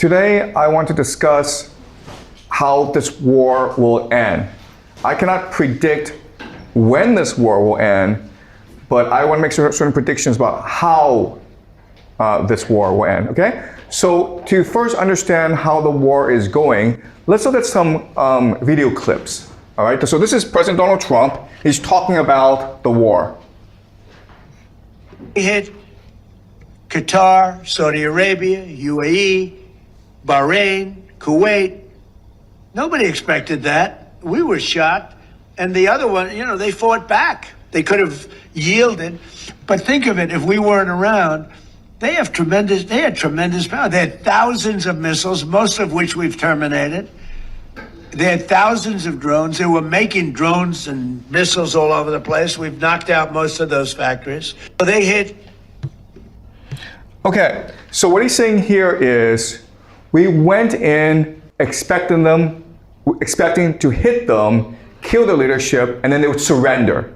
Today, I want to discuss how this war will end. I cannot predict when this war will end, but I want to make certain predictions about how this war will end, okay? So to first understand how the war is going, let's look at some video clips, all right? So this is President Donald Trump. He's talking about the war. We hit Qatar, Saudi Arabia, UAE, Bahrain, Kuwait. Nobody expected that. We were shocked. And the other one, you know, they fought back. They could have yielded. But think of it, if we weren't around, they had tremendous power. They had thousands of missiles, most of which we've terminated. They had thousands of drones. They were making drones and missiles all over the place. We've knocked out most of those factories. So they hit. Okay, so what he's saying here is we went in expecting to hit them, kill their leadership, and then they would surrender.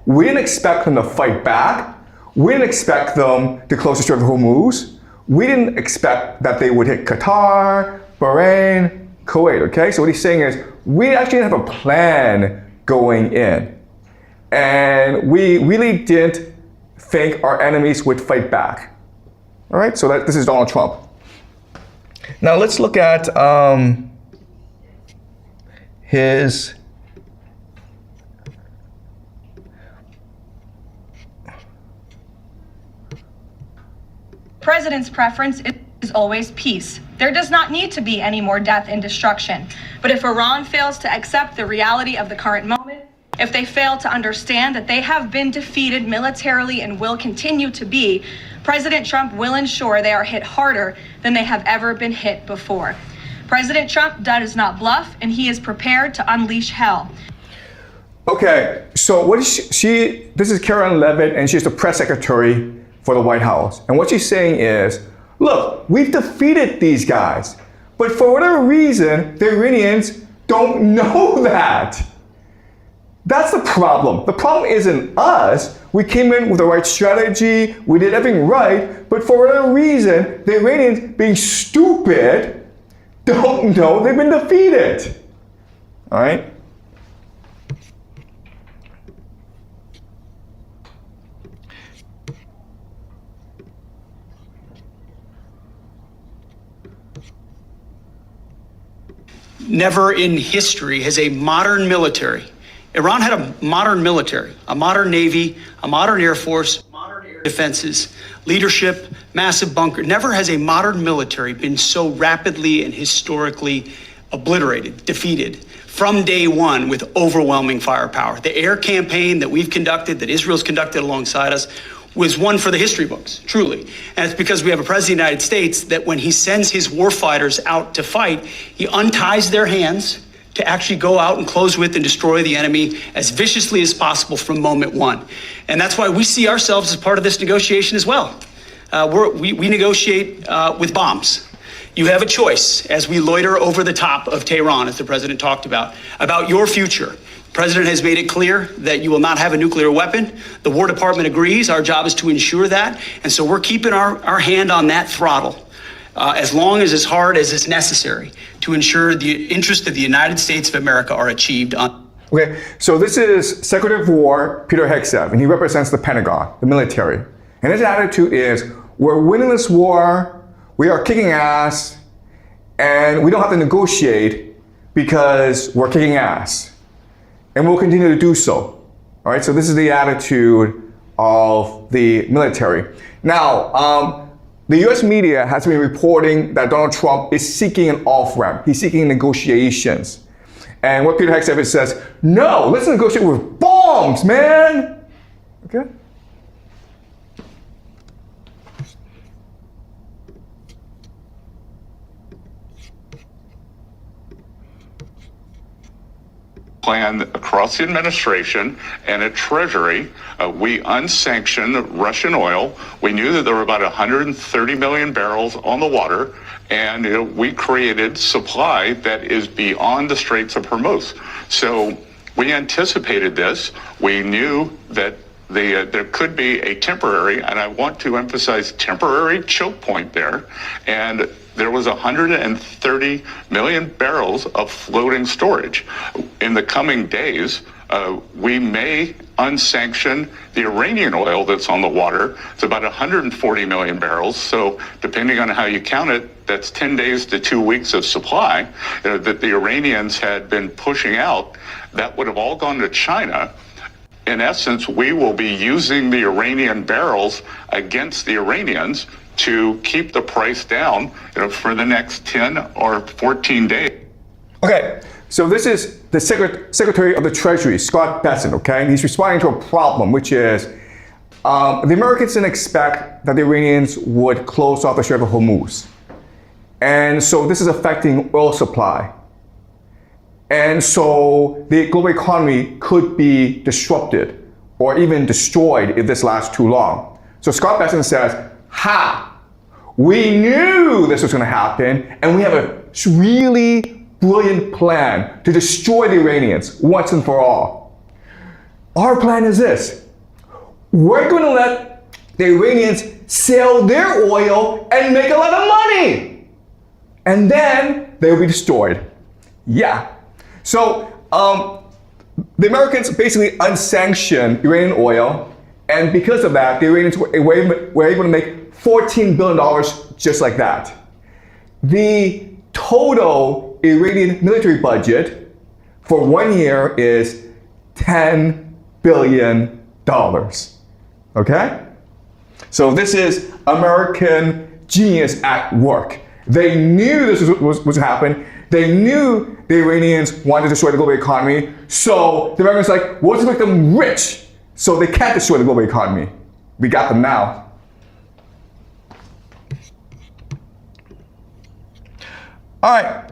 We didn't expect them to fight back. We didn't expect them to close the Strait of Hormuz. We didn't expect that they would hit Qatar, Bahrain, Kuwait, okay? So what he's saying is we actually didn't have a plan going in. And we really didn't think our enemies would fight back. All right, so this is Donald Trump. Now let's look at his President's preference is always peace. There does not need to be any more death and destruction. But if Iran fails to accept the reality of the current moment, if they fail to understand that they have been defeated militarily and will continue to be, President Trump will ensure they are hit harder than they have ever been hit before. President Trump does not bluff, and he is prepared to unleash hell. Okay, so what is she this is Karen Levitt, and she's the press secretary for the White House. And what she's saying is, look, we've defeated these guys, but for whatever reason, the Iranians don't know that. That's the problem. The problem isn't us. We came in with the right strategy, we did everything right, but for whatever reason, the Iranians, being stupid, don't know they've been defeated. All right? Never in history has a modern military. Iran had a modern military, a modern navy, a modern air force, modern air defenses, leadership, massive bunker. Never has a modern military been so rapidly and historically obliterated, defeated from day one with overwhelming firepower. The air campaign that we've conducted, that Israel's conducted alongside us, was one for the history books, truly. And it's because we have a president of the United States that when he sends his warfighters out to fight, he unties their hands to actually go out and close with and destroy the enemy as viciously as possible from moment one. And that's why we see ourselves as part of this negotiation as well. We negotiate with bombs. You have a choice as we loiter over the top of Tehran, as the president talked about your future. The president has made it clear that you will not have a nuclear weapon. The War Department agrees. Our job is to ensure that. And so we're keeping our hand on that throttle as long as hard as it's necessary to ensure the interests of the United States of America are achieved. Okay, so this is Secretary of War Peter Hegseth, and he represents the Pentagon, the military. And his attitude is, we're winning this war, we are kicking ass, and we don't have to negotiate because we're kicking ass. And we'll continue to do so. All right, so this is the attitude of the military. Now, the US media has been reporting that Donald Trump is seeking an off-ramp. He's seeking negotiations. And what Peter Hegseth says, no, let's negotiate with bombs, man. Okay? Plan across the administration and at Treasury. We unsanctioned Russian oil. We knew that there were about 130 million barrels on the water, and we created supply that is beyond the Straits of Hormuz. So we anticipated this. We knew that there could be a temporary, and I want to emphasize temporary, choke point there. And there was 130 million barrels of floating storage. In the coming days, we may unsanction the Iranian oil that's on the water. It's about 140 million barrels. So depending on how you count it, that's 10 days to 2 weeks of supply that the Iranians had been pushing out. That would have all gone to China. In essence, we will be using the Iranian barrels against the Iranians to keep the price down for the next 10 or 14 days. Okay, so this is the Secretary of the Treasury, Scott Bessent, okay? And he's responding to a problem, which is the Americans didn't expect that the Iranians would close off the Strait of Hormuz. And so this is affecting oil supply. And so the global economy could be disrupted or even destroyed if this lasts too long. So Scott Bessent says, we knew this was going to happen, and we have a really brilliant plan to destroy the Iranians once and for all. Our plan is this. We're going to let the Iranians sell their oil and make a lot of money. And then they'll be destroyed. Yeah. So the Americans basically unsanctioned Iranian oil, and because of that, the Iranians were able to make $14 billion just like that. The total Iranian military budget for 1 year is $10 billion. Okay? So this is American genius at work. They knew this was happening. They knew the Iranians wanted to destroy the global economy. So the Americans were like, well, let's make them rich so they can't destroy the global economy. We got them now. All right.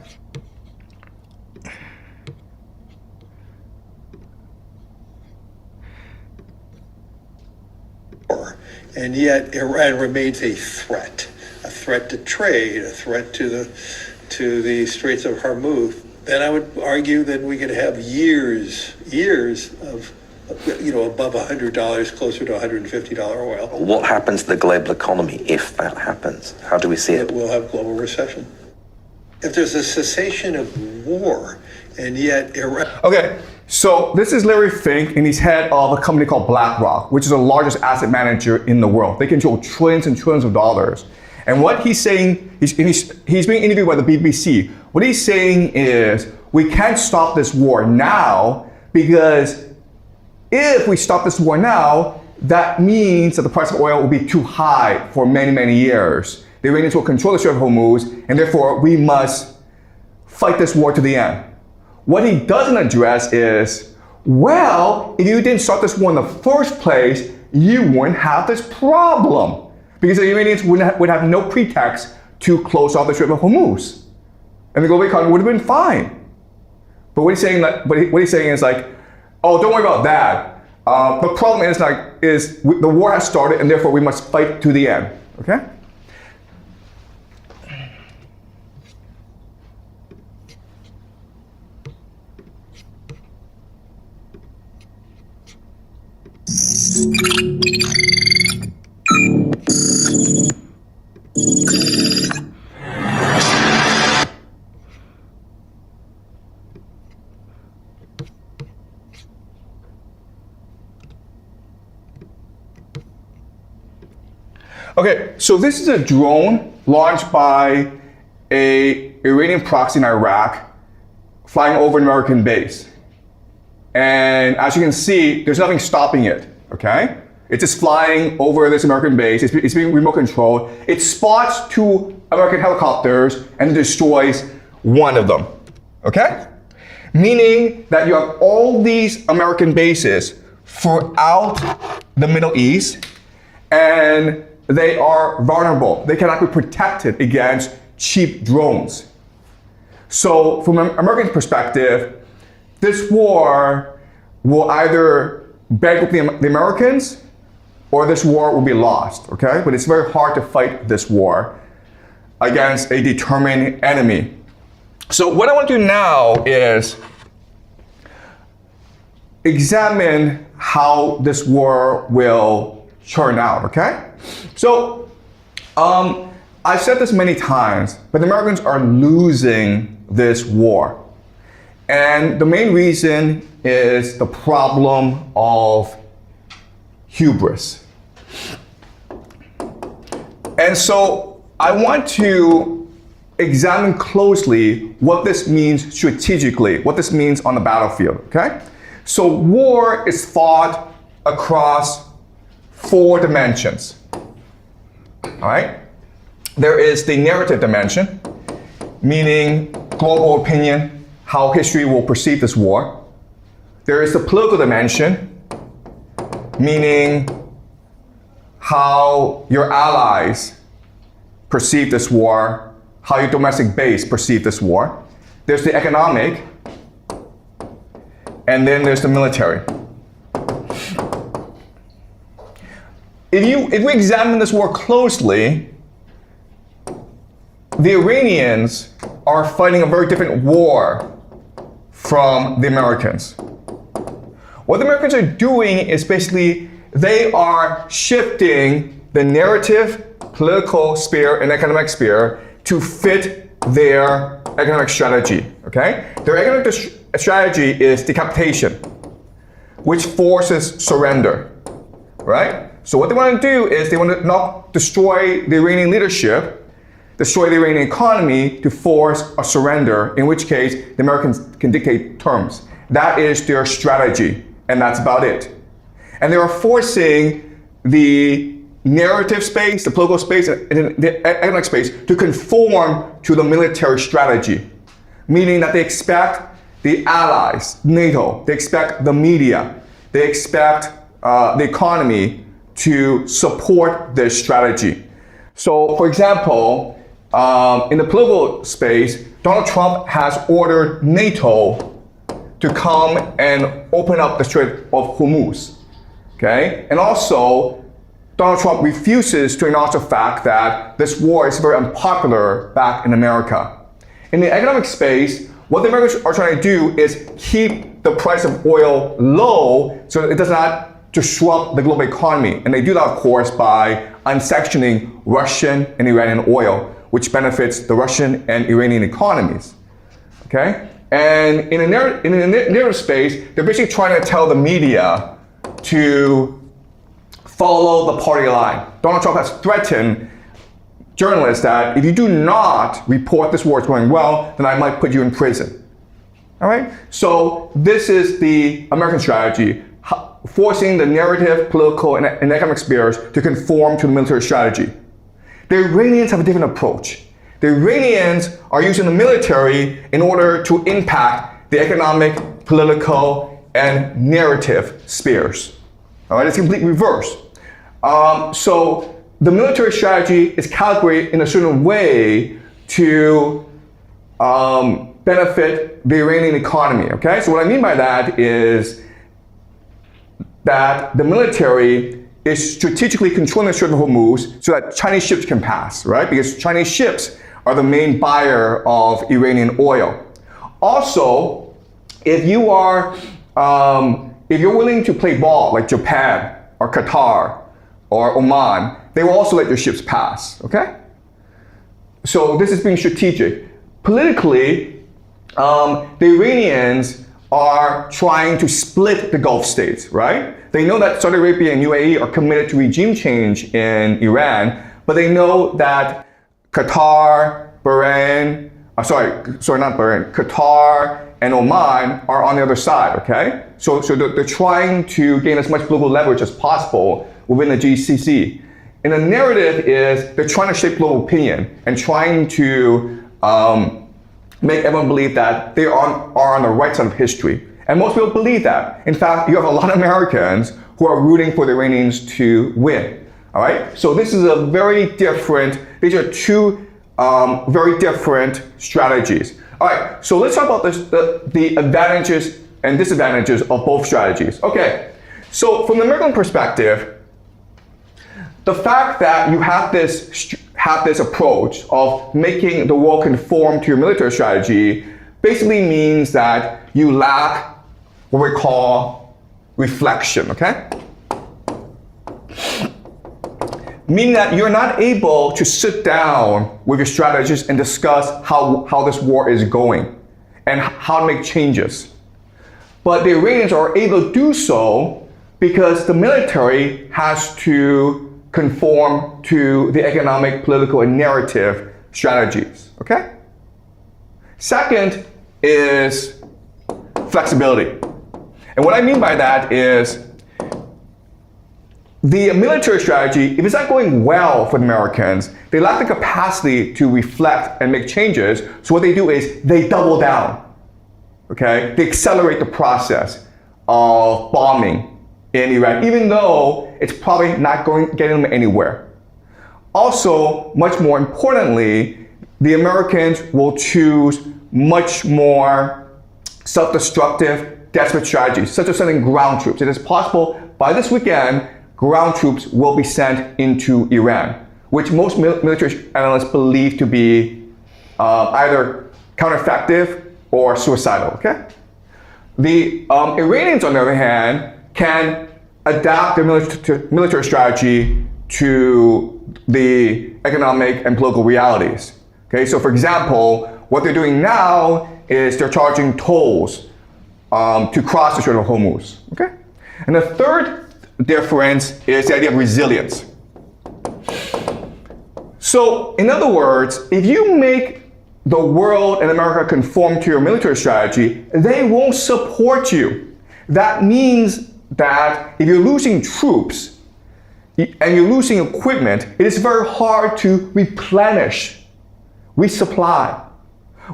And yet Iran remains a threat to trade, a threat to the Straits of Hormuz. Then I would argue that we could have years of above $100, closer to $150 oil. What happens to the global economy if that happens? How do we see it? We'll have global recession. If there's a cessation of war, and yet Iran... Okay, so this is Larry Fink, and he's head of a company called BlackRock, which is the largest asset manager in the world. They control trillions and trillions of dollars. And what he's saying, he's being interviewed by the BBC. What he's saying is, we can't stop this war now, because if we stop this war now, that means that the price of oil will be too high for many, many years. The Iranians will control the Strait of Hormuz, and therefore we must fight this war to the end. What he doesn't address is, well, if you didn't start this war in the first place, you wouldn't have this problem. Because the Iranians would have no pretext to close off the Strait of Hormuz. And the global economy would have been fine. But what he's saying is like, oh, don't worry about that. The problem is the war has started, and therefore we must fight to the end. Okay? Okay, so this is a drone launched by an Iranian proxy in Iraq flying over an American base. And as you can see, there's nothing stopping it, okay? It's just flying over this American base. It's being remote controlled. It spots 2 American helicopters and destroys one of them, okay? Meaning that you have all these American bases throughout the Middle East, and they are vulnerable. They cannot be protected against cheap drones. So from an American perspective, this war will either bankrupt the Americans or this war will be lost, okay? But it's very hard to fight this war against a determined enemy. So what I want to do now is examine how this war will turn out, okay? So I've said this many times, but the Americans are losing this war. And the main reason is the problem of hubris. And so I want to examine closely what this means strategically, what this means on the battlefield, okay? So war is fought across 4 dimensions, all right? There is the narrative dimension, meaning global opinion, how history will perceive this war. There is the political dimension, meaning how your allies perceive this war, how your domestic base perceive this war. There's the economic, and then there's the military. If we examine this war closely, the Iranians are fighting a very different war from the Americans. What the Americans are doing is basically they are shifting the narrative, political sphere, and economic sphere to fit their economic strategy, okay? Their economic strategy is decapitation, which forces surrender, right? So what they want to do is they want to not destroy the Iranian leadership, destroy the Iranian economy to force a surrender, in which case the Americans can dictate terms. That is their strategy, and that's about it. And they are forcing the narrative space, the political space, and the economic space to conform to the military strategy, meaning that they expect the allies, NATO, they expect the media, they expect the economy to support their strategy. So, for example, in the political space, Donald Trump has ordered NATO to come and open up the Strait of Hormuz, okay? And also, Donald Trump refuses to acknowledge the fact that this war is very unpopular back in America. In the economic space, what the Americans are trying to do is keep the price of oil low so that it does not disrupt the global economy. And they do that, of course, by unsanctioning Russian and Iranian oil, which benefits the Russian and Iranian economies, okay? And in the narrative space, they're basically trying to tell the media to follow the party line. Donald Trump has threatened journalists that if you do not report this war is going well, then I might put you in prison, all right? So this is the American strategy, forcing the narrative, political, and economic spheres to conform to the military strategy. The Iranians have a different approach. The Iranians are using the military in order to impact the economic, political, and narrative spheres. All right, it's completely reverse. So the military strategy is calibrated in a certain way to benefit the Iranian economy, okay? So what I mean by that is that the military is strategically controlling the Strait of Hormuz so that Chinese ships can pass, right? Because Chinese ships are the main buyer of Iranian oil. Also, if you're willing to play ball like Japan or Qatar or Oman, they will also let your ships pass, okay? So this is being strategic. Politically, the Iranians are trying to split the Gulf states, right? They know that Saudi Arabia and UAE are committed to regime change in Iran, but they know that Qatar, Bahrain, Qatar and Oman are on the other side, okay? So they're trying to gain as much global leverage as possible within the GCC. And the narrative is they're trying to shape global opinion and trying to make everyone believe that they are on the right side of history. And most people believe that. In fact, you have a lot of Americans who are rooting for the Iranians to win. All right? So this is a very different, these are two very different strategies. All right, so let's talk about the advantages and disadvantages of both strategies. Okay, so from the American perspective, the fact that you have this approach of making the world conform to your military strategy basically means that you lack what we call reflection, okay? meaning that you're not able to sit down with your strategists and discuss how this war is going and how to make changes. But the Iranians are able to do so because the military has to conform to the economic, political, and narrative strategies, okay? Second is flexibility. And what I mean by that is the military strategy, if it's not going well for the Americans, they lack the capacity to reflect and make changes. So what they do is they double down, okay? They accelerate the process of bombing in Iran, even though it's probably not getting them anywhere. Also, much more importantly, the Americans will choose much more self-destructive, desperate strategies, such as sending ground troops. It is possible by this weekend, ground troops will be sent into Iran, which most military analysts believe to be either countereffective or suicidal, okay? The Iranians, on the other hand, can adapt their military strategy to the economic and political realities, okay? So for example, what they're doing now is they're charging tolls to cross the Strait of Hormuz, okay? And the third difference is the idea of resilience. So, in other words, if you make the world and America conform to your military strategy, they won't support you. That means that if you're losing troops and you're losing equipment, it is very hard to replenish, resupply.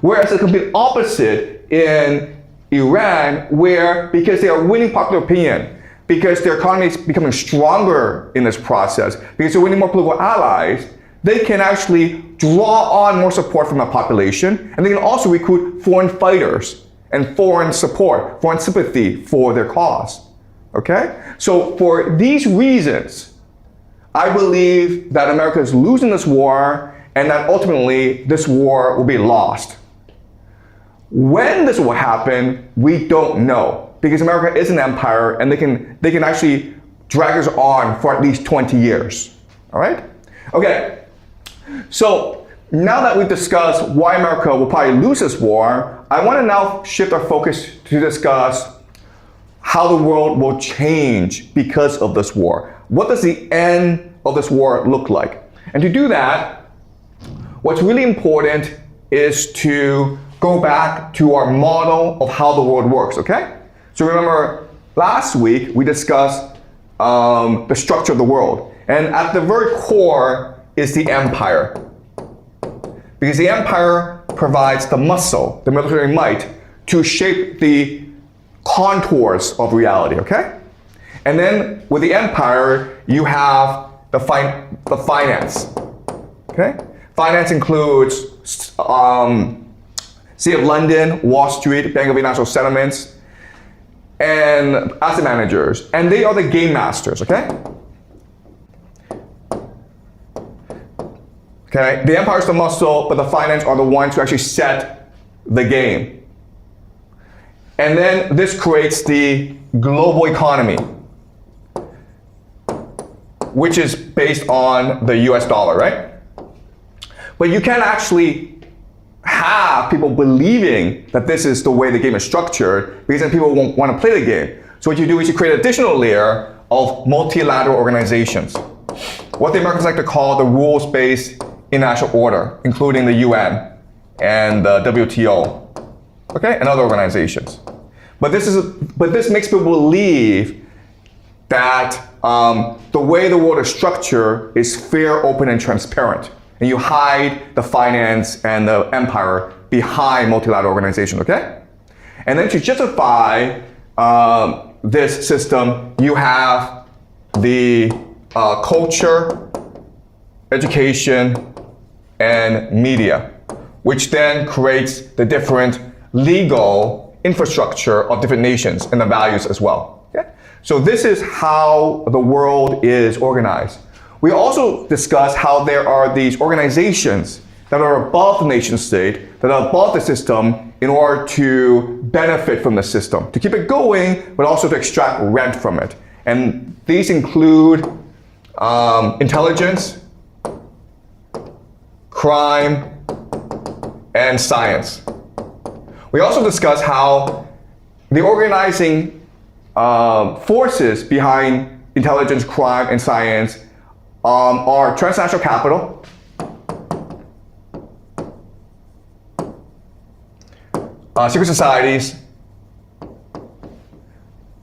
Whereas the complete opposite in Iran, where because they are winning popular opinion, because their economy is becoming stronger in this process, because they're winning more political allies, they can actually draw on more support from the population, and they can also recruit foreign fighters and foreign support, foreign sympathy for their cause, okay? So for these reasons, I believe that America is losing this war and that ultimately this war will be lost. When this will happen, we don't know. Because America is an empire and they can actually drag us on for at least 20 years. All right? Okay. So now that we've discussed why America will probably lose this war, I want to now shift our focus to discuss how the world will change because of this war. What does the end of this war look like? And to do that, what's really important is to go back to our model of how the world works, okay? So remember, last week we discussed the structure of the world. And at the very core is the empire. Because the empire provides the muscle, the military might, to shape the contours of reality, okay? And then with the empire, you have the finance, okay? Finance includes City of London, Wall Street, Bank of International Settlements, and asset managers, and they are the game masters, okay? Okay, the empire is the muscle, but the finance are the ones who actually set the game. And then this creates the global economy, which is based on the US dollar, right? But you can't actually have people believing that this is the way the game is structured, because then people won't want to play the game. So what you do is you create an additional layer of multilateral organizations, what the Americans like to call the rules-based international order, including the UN and the WTO, okay, and other organizations. But this makes people believe that the way the world is structured is fair, open, and transparent. And you hide the finance and the empire behind multilateral organizations, okay? And then to justify this system, you have the culture, education, and media, which then creates the different legal infrastructure of different nations and the values as well, okay? So this is how the world is organized. We also discussed how there are these organizations that are above the nation state, that are above the system in order to benefit from the system, to keep it going, but also to extract rent from it. And these include intelligence, crime, and science. We also discussed how the organizing forces behind intelligence, crime, and science are transnational capital, secret societies,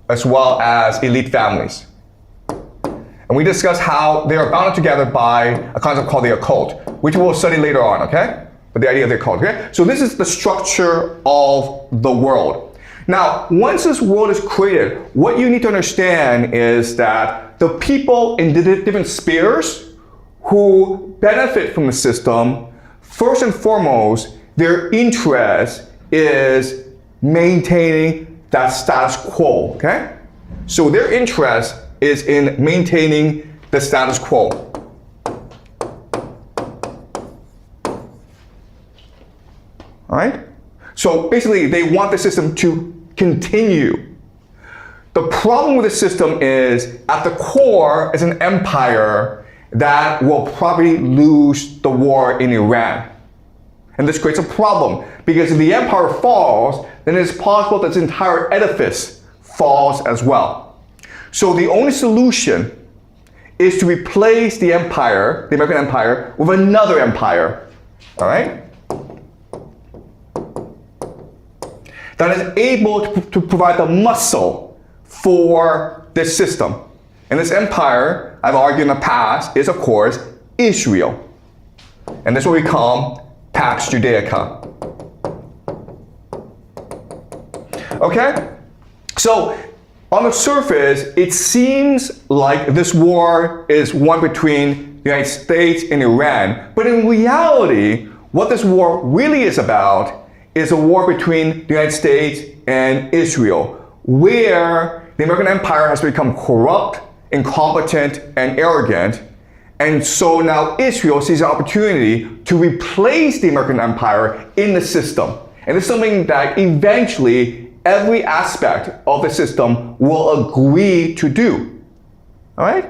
as well as elite families. And we discussed how they are bound together by a concept called the occult, which we'll study later on, okay? But the idea of the occult, okay? So this is the structure of the world. Now, once this world is created, what you need to understand is that the people in different spheres who benefit from the system, first and foremost, their interest is maintaining that status quo, okay? So their interest is in maintaining the status quo. All right? So basically, they want the system to continue. The problem with the system is, at the core is an empire that will probably lose the war in Iran. And this creates a problem, because if the empire falls, then it's possible that this entire edifice falls as well. So the only solution is to replace the empire, the American empire, with another empire, all right? That is able to provide the muscle for this system. And this empire, I've argued in the past, is of course Israel. And this is what we call Pax Judaica. Okay? So, on the surface, it seems like this war is one between the United States and Iran. But in reality, what this war really is about is a war between the United States and Israel, where the American empire has become corrupt, incompetent, and arrogant. And so now Israel sees an opportunity to replace the American empire in the system. And it's something that eventually every aspect of the system will agree to do. All right?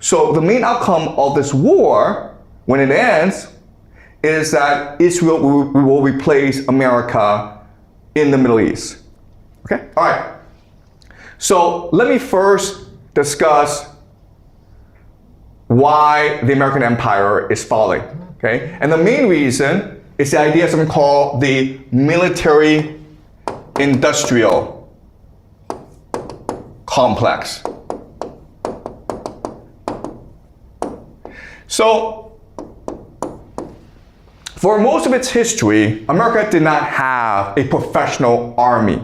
So the main outcome of this war, when it ends, is that Israel will replace America in the Middle East. Okay? All right. So let me first discuss why the American empire is falling. Okay? And the main reason is the idea of something called the military industrial complex. So, for most of its history, America did not have a professional army.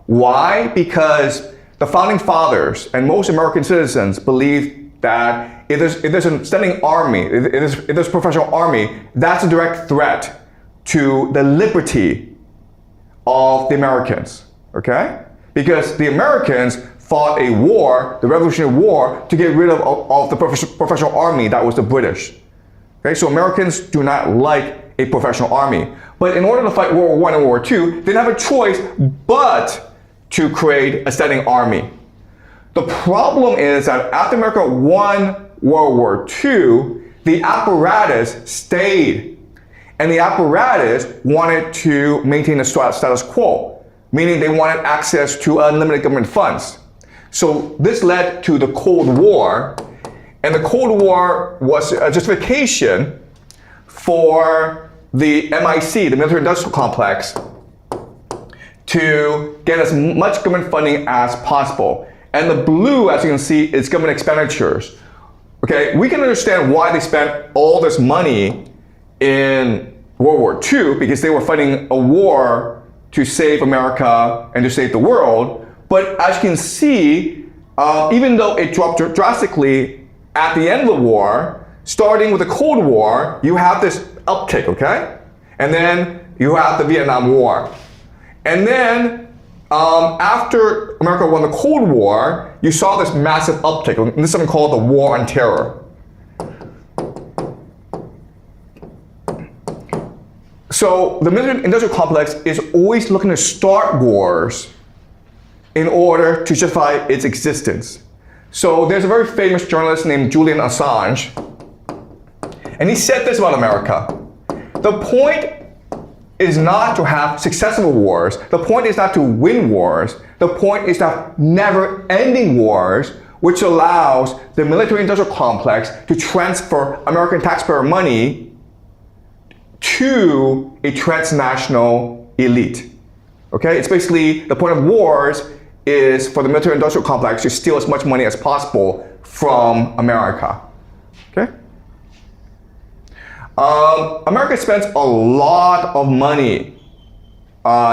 Why? Because the founding fathers and most American citizens believed that if there's a standing army, if there's a professional army, that's a direct threat to the liberty of the Americans, okay? Because the Americans fought a war, the Revolutionary War, to get rid of the professional army that was the British. Okay, so Americans do not like a professional army. But in order to fight World War I and World War II, they didn't have a choice but to create a standing army. The problem is that after America won World War II, the apparatus stayed. And the apparatus wanted to maintain the status quo, meaning they wanted access to unlimited government funds. So this led to the Cold War, and the Cold War was a justification for the MIC, the military industrial complex, to get as much government funding as possible. And the blue, as you can see, is government expenditures. Okay, we can understand why they spent all this money in World War II, because they were fighting a war to save America and to save the world. But as you can see, even though it dropped drastically at the end of the war, starting with the Cold War, you have this uptick, okay? And then you have the Vietnam War. And then after America won the Cold War, you saw this massive uptick. And this is something called the War on Terror. So the military industrial complex is always looking to start wars in order to justify its existence. So there's a very famous journalist named Julian Assange, and he said this about America. The point is not to have successful wars. The point is not to win wars. The point is to have never-ending wars, which allows the military-industrial complex to transfer American taxpayer money to a transnational elite. Okay, it's basically the point of wars is for the military-industrial complex to steal as much money as possible from America. Okay. America spends a lot of money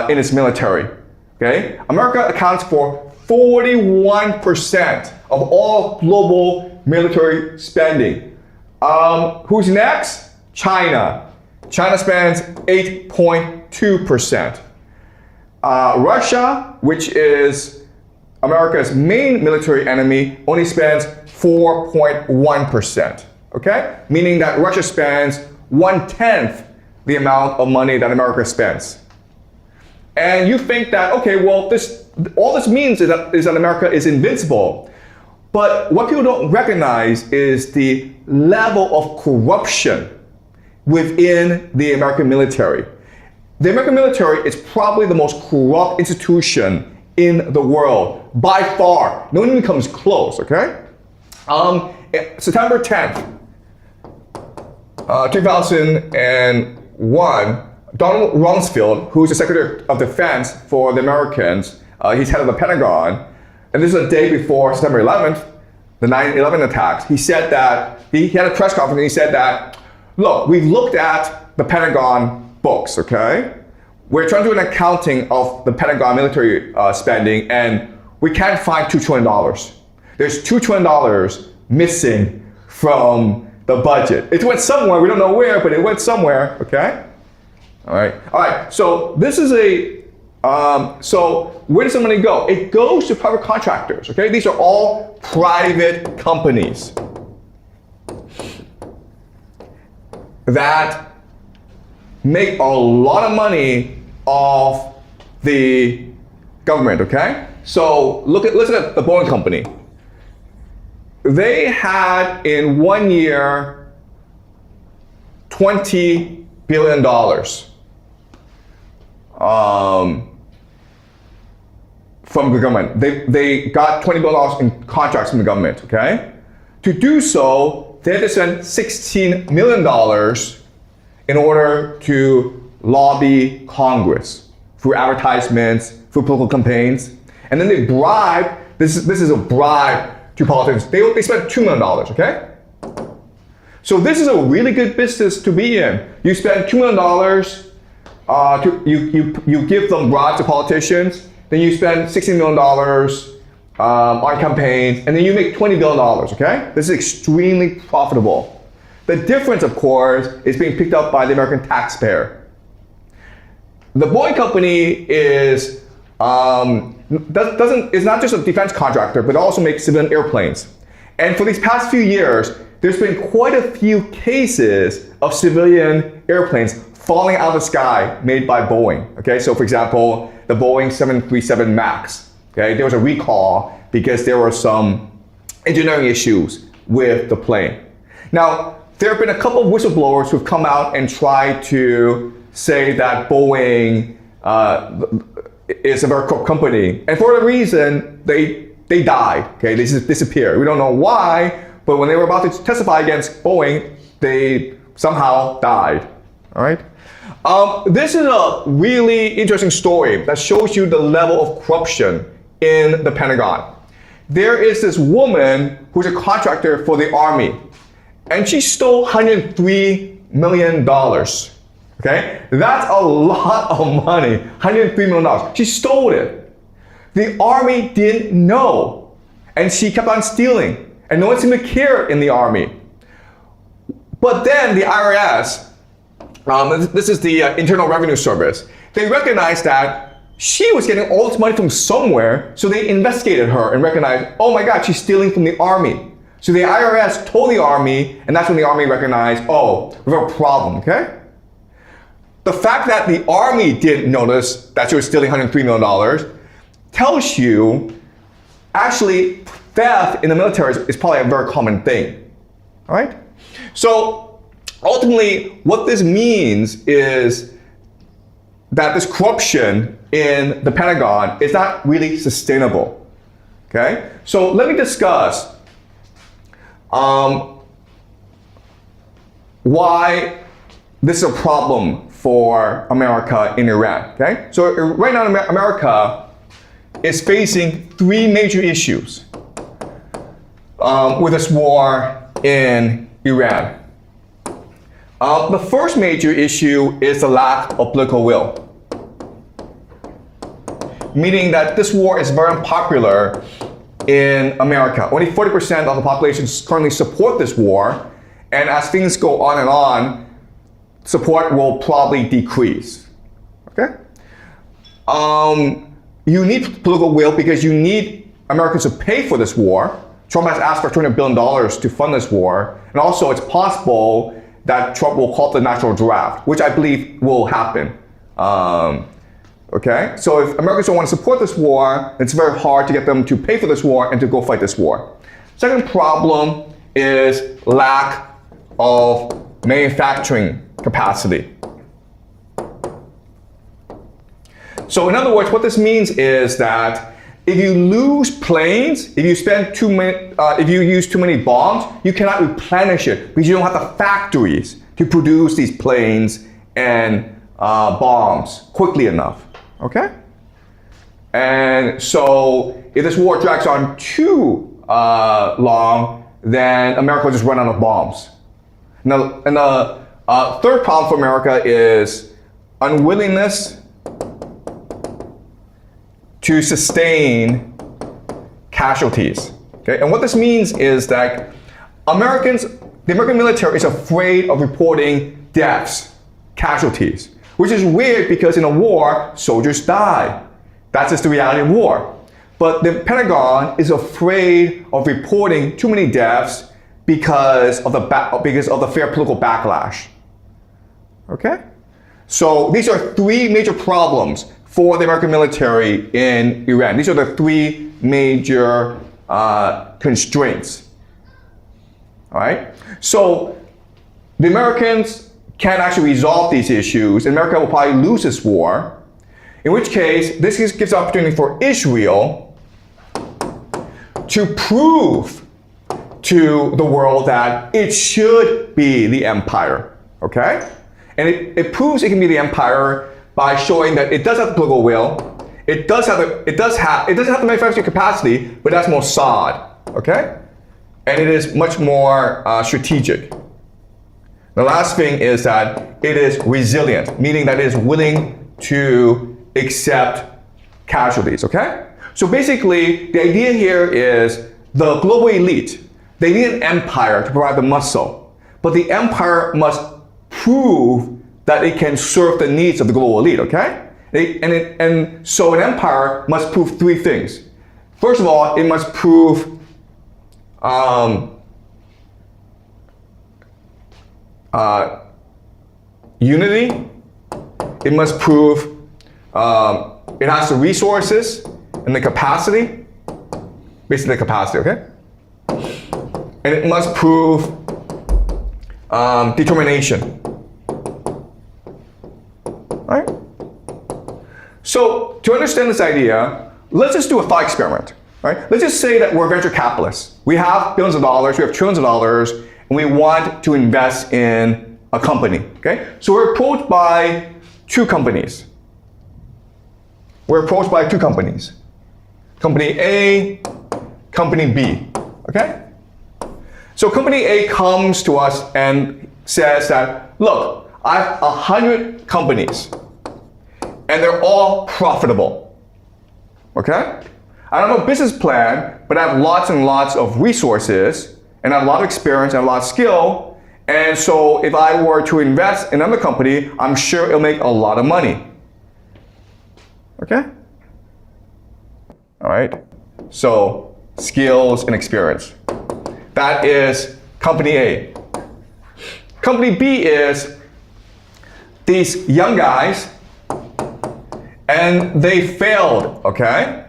in its military. Okay, America accounts for 41% of all global military spending. Who's next? China. China spends 8.2%. Russia, which is America's main military enemy, only spends 4.1%. Okay? Meaning that Russia spends 1/10 the amount of money that America spends. And you think that, okay, well, all this means is that America is invincible. But what people don't recognize is the level of corruption within the American military. The American military is probably the most corrupt institution in the world, by far. No one even comes close, okay? September 10th, 2001, Donald Rumsfeld, who's the Secretary of Defense for the Americans, he's head of the Pentagon, and this is a day before September 11th, the 9/11 attacks. He said that, he had a press conference and he said that, look, we've looked at the Pentagon books, okay? We're trying to do an accounting of the Pentagon military spending, and we can't find $2 trillion. There's $2 trillion missing from the budget. It went somewhere, we don't know where, but it went somewhere, okay? All right, so this is so where does the money go? It goes to private contractors, okay? These are all private companies that make a lot of money off the government, okay? So listen at the Boeing company. They had in 1 year $20 billion from the government. They got $20 billion in contracts from the government, okay? To do so, they had to spend $16 million in order to lobby Congress through advertisements, through political campaigns. And then they bribed, this is a bribe to politicians. They spent $2 million, okay? So this is a really good business to be in. You spend $2 million, you give them bribes to politicians, then you spend $16 million on campaigns, and then you make $20 billion, okay? This is extremely profitable. The difference, of course, is being picked up by the American taxpayer. The Boeing company is not just a defense contractor, but also makes civilian airplanes. And for these past few years, there's been quite a few cases of civilian airplanes falling out of the sky made by Boeing. Okay, so for example, the Boeing 737 MAX. Okay, there was a recall because there were some engineering issues with the plane. Now, there have been a couple of whistleblowers who've come out and tried to say that Boeing is a very corrupt company. And for whatever reason, they died, okay? They just disappeared. We don't know why, but when they were about to testify against Boeing, they somehow died, all right? This is a really interesting story that shows you the level of corruption in the Pentagon. There is this woman who's a contractor for the Army, and she stole $103 million. Okay? That's a lot of money, $103 million. She stole it. The Army didn't know, and she kept on stealing, and no one seemed to care in the Army. But then the IRS, this is the Internal Revenue Service, they recognized that she was getting all this money from somewhere, so they investigated her and recognized, oh my God, she's stealing from the Army. So the IRS told the Army, and that's when the Army recognized, oh, we have a problem, okay? The fact that the Army didn't notice that she was stealing $103 million tells you, actually, theft in the military is probably a very common thing. All right? So ultimately, what this means is that this corruption in the Pentagon is not really sustainable. Okay? So let me discuss why this is a problem for America in Iran. Okay? So right now, America is facing three major issues with this war in Iran. The first major issue is the lack of political will, meaning that this war is very unpopular in America. Only 40% of the population currently support this war, and as things go on and on, support will probably decrease. Okay? You need political will because you need Americans to pay for this war. Trump has asked for $200 billion to fund this war, and also it's possible that Trump will call it the national draft, which I believe will happen. Okay? So if Americans don't want to support this war, it's very hard to get them to pay for this war and to go fight this war. Second problem is lack of manufacturing capacity. So in other words, what this means is that if you lose planes, if you use too many bombs, you cannot replenish it because you don't have the factories to produce these planes and bombs quickly enough. Okay? And so if this war drags on too long, then America will just run out of bombs. Now, and the third problem for America is unwillingness to sustain casualties. Okay? And what this means is that the American military is afraid of reporting deaths, casualties, which is weird because in a war, soldiers die. That's just the reality of war. But the Pentagon is afraid of reporting too many deaths because of the fair political backlash. Okay? So these are three major problems for the American military in Iran. These are the three major constraints. All right? So the Americans can actually resolve these issues, and America will probably lose this war, in which case this gives opportunity for Israel to prove to the world that it should be the empire, okay? And it proves it can be the empire by showing that it does have the political will, it doesn't have the manufacturing capacity, but that's Mossad, okay? And it is much more strategic. The last thing is that it is resilient, meaning that it is willing to accept casualties, okay? So basically, the idea here is the global elite, they need an empire to provide the muscle, but the empire must prove that it can serve the needs of the global elite, okay? And so an empire must prove three things. First of all, it must prove unity. It must prove it has the resources and the capacity, basically the capacity, okay? And it must prove determination. All right? So to understand this idea, let's just do a thought experiment. Right? Let's just say that we're venture capitalists. We have billions of dollars, we have trillions of dollars, and we want to invest in a company. Okay? So we're approached by two companies. Company A, Company B. Okay? So Company A comes to us and says that, look, I have 100 companies, and they're all profitable. Okay? I don't have a business plan, but I have lots and lots of resources, and I have a lot of experience and a lot of skill. And so if I were to invest in another company, I'm sure it'll make a lot of money. Okay? All right? So skills and experience. That is Company A. Company B is these young guys, and they failed, okay?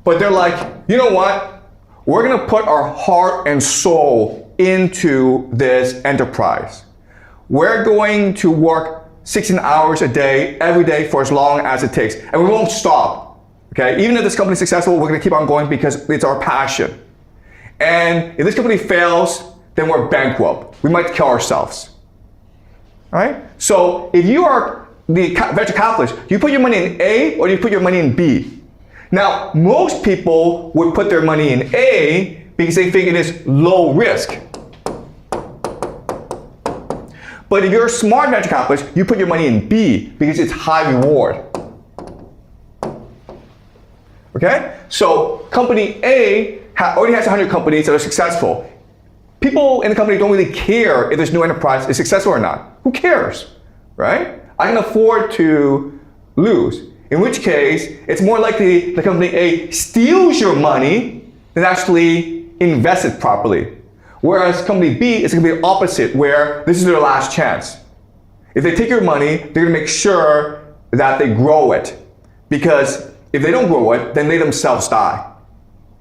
But they're like, you know what? we're going to put our heart and soul into this enterprise. We're going to work 16 hours a day, every day for as long as it takes. And we won't stop, okay? Even if this company is successful, we're gonna keep on going because it's our passion. And if this company fails, then we're bankrupt. We might kill ourselves, all right? So if you are the venture capitalist, do you put your money in A or do you put your money in B? Now, most people would put their money in A because they think it is low risk. But if you're a smart venture capitalist, you put your money in B because it's high reward. Okay? So company A already has 100 companies that are successful. People in the company don't really care if this new enterprise is successful or not. Who cares, right? I can afford to lose. In which case, it's more likely the company A steals your money than actually invests it properly. Whereas company B is going to be the opposite, where this is their last chance. If they take your money, they're going to make sure that they grow it. Because if they don't grow it, then they themselves die.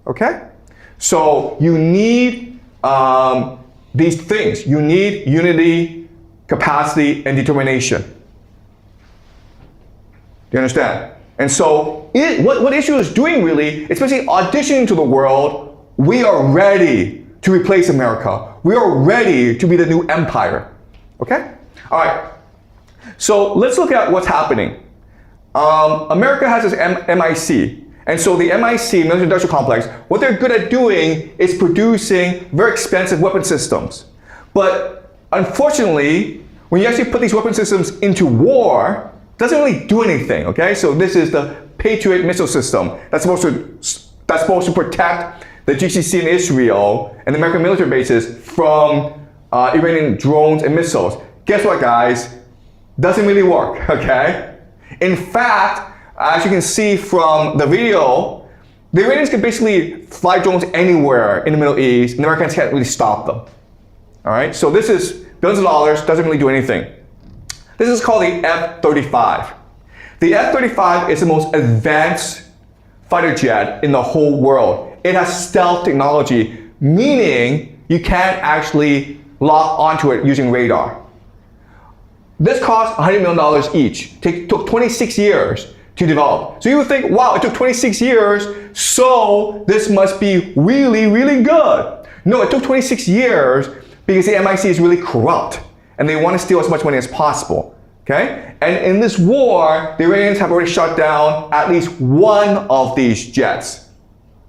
Okay? So you need these things. You need unity, capacity, and determination. Do you understand? And so what issue is doing really, especially auditioning to the world, we are ready to replace America. We are ready to be the new empire. Okay? All right. So let's look at what's happening. America has this MIC. And so the MIC, military industrial complex, what they're good at doing is producing very expensive weapon systems. But unfortunately, when you actually put these weapon systems into war, it doesn't really do anything, okay? So this is the Patriot missile system that's supposed to protect the GCC in Israel and the American military bases from Iranian drones and missiles. Guess what, guys? Doesn't really work, okay? In fact, as you can see from the video, the Iranians can basically fly drones anywhere in the Middle East, and the Americans can't really stop them. All right, so this is billions of dollars, doesn't really do anything. This is called the F-35. The F-35 is the most advanced fighter jet in the whole world. It has stealth technology, meaning you can't actually lock onto it using radar. This cost $100 million each. It took 26 years to develop. So you would think, wow, it took 26 years, so this must be really, really good. No, it took 26 years because the MIC is really corrupt and they want to steal as much money as possible. Okay? And in this war, the Iranians have already shot down at least one of these jets.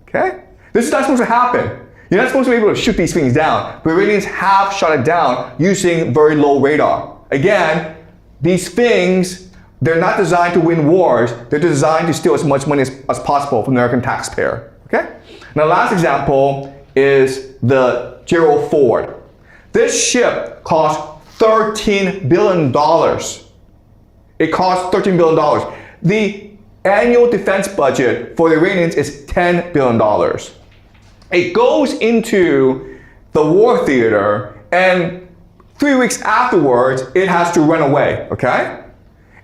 Okay? This is not supposed to happen. You're not supposed to be able to shoot these things down. But Iranians have shot it down using very low radar. Again, these things, they're not designed to win wars. They're designed to steal as much money as possible from the American taxpayer. Okay? Now, the last example is the Gerald Ford. This ship cost $13 billion. It cost $13 billion. The annual defense budget for the Iranians is $10 billion. It goes into the war theater, and 3 weeks afterwards, it has to run away, okay?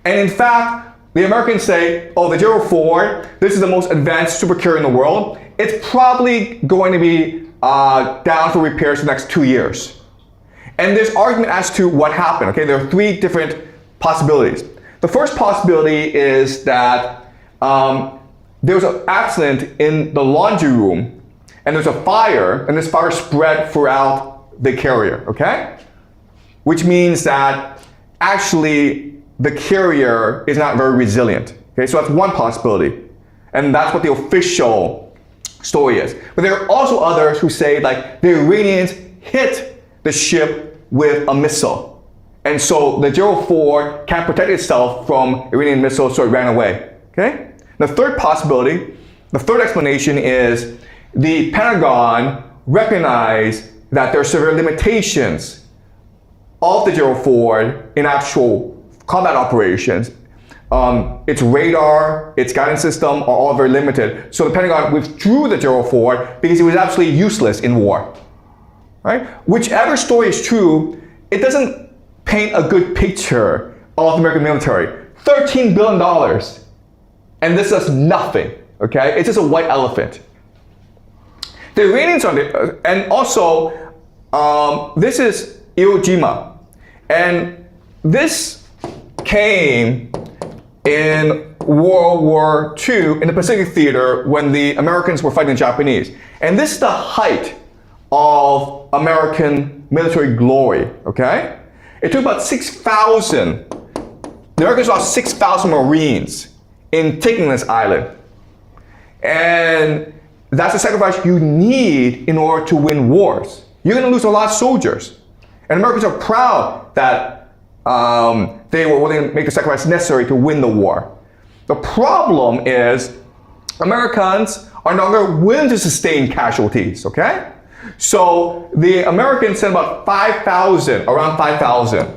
And in fact, the Americans say, oh, the Gerald Ford, this is the most advanced supercarrier in the world. It's probably going to be down for repairs for the next 2 years. And there's argument as to what happened, okay? There are three different possibilities. The first possibility is that there was an accident in the laundry room, and there's a fire, and this fire spread throughout the carrier, okay? Which means that actually the carrier is not very resilient. Okay, so that's one possibility. And that's what the official story is. But there are also others who say like the Iranians hit the ship with a missile. And so the Gerald Ford can't protect itself from Iranian missiles, so it ran away. Okay? The third possibility, the third explanation is the Pentagon recognized that there are severe limitations of the Gerald Ford in actual combat operations. Its radar, its guidance system are all very limited. So the Pentagon withdrew the Gerald Ford because it was absolutely useless in war. Right? Whichever story is true, it doesn't paint a good picture of the American military. $13 billion. And this does nothing. Okay? It's just a white elephant. The Iranians are and also this is Iwo Jima, and this came in World War II in the Pacific Theater when the Americans were fighting the Japanese. And this is the height of American military glory, okay? It took about 6,000, the Americans lost 6,000 Marines in taking this island. And that's the sacrifice you need in order to win wars. You're gonna lose a lot of soldiers. And Americans are proud that they were willing to make the sacrifice necessary to win the war. The problem is Americans are no longer willing to sustain casualties, okay? So the Americans sent about 5,000, around 5,000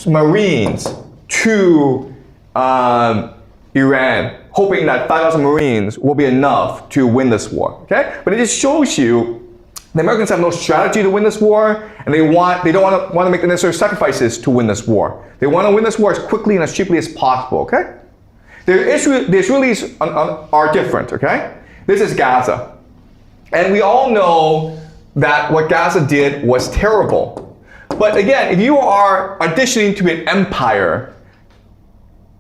Marines to Iran, hoping that 5,000 Marines will be enough to win this war, okay? But it just shows you the Americans have no strategy to win this war, and they don't want to make the necessary sacrifices to win this war. They want to win this war as quickly and as cheaply as possible, okay? The Israelis are different, okay? This is Gaza. And we all know that what Gaza did was terrible. But again, if you are auditioning to be an empire,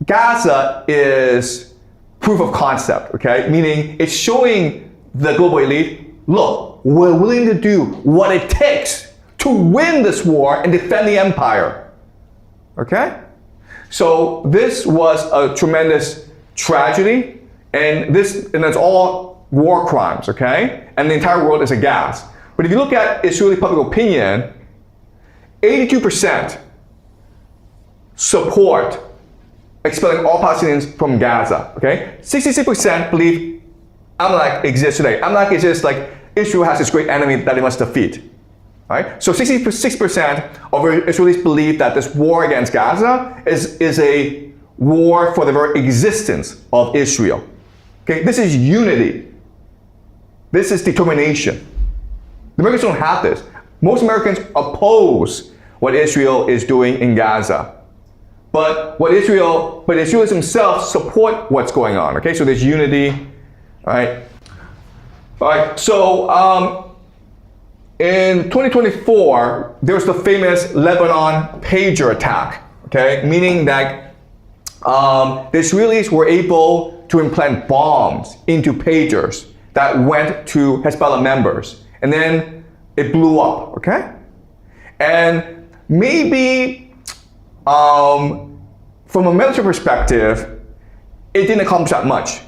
Gaza is proof of concept, okay? Meaning it's showing the global elite, look, we're willing to do what it takes to win this war and defend the empire, okay? So this was a tremendous tragedy, and it's all war crimes, okay? And the entire world is aghast. But if you look at Israeli public opinion, 82% support expelling all Palestinians from Gaza, okay? 66% believe Amalek exists today. Amalek is just like Israel has this great enemy that it must defeat, right? So 66% of Israelis believe that this war against Gaza is a war for the very existence of Israel. Okay, this is unity. This is determination. The Americans don't have this. Most Americans oppose what Israel is doing in Gaza. But Israelis themselves support what's going on, okay? So there's unity, right? All right, so in 2024, there was the famous Lebanon pager attack, okay? Meaning that the Israelis were able to implant bombs into pagers that went to Hezbollah members, and then it blew up, okay? And maybe from a military perspective, it didn't accomplish that much.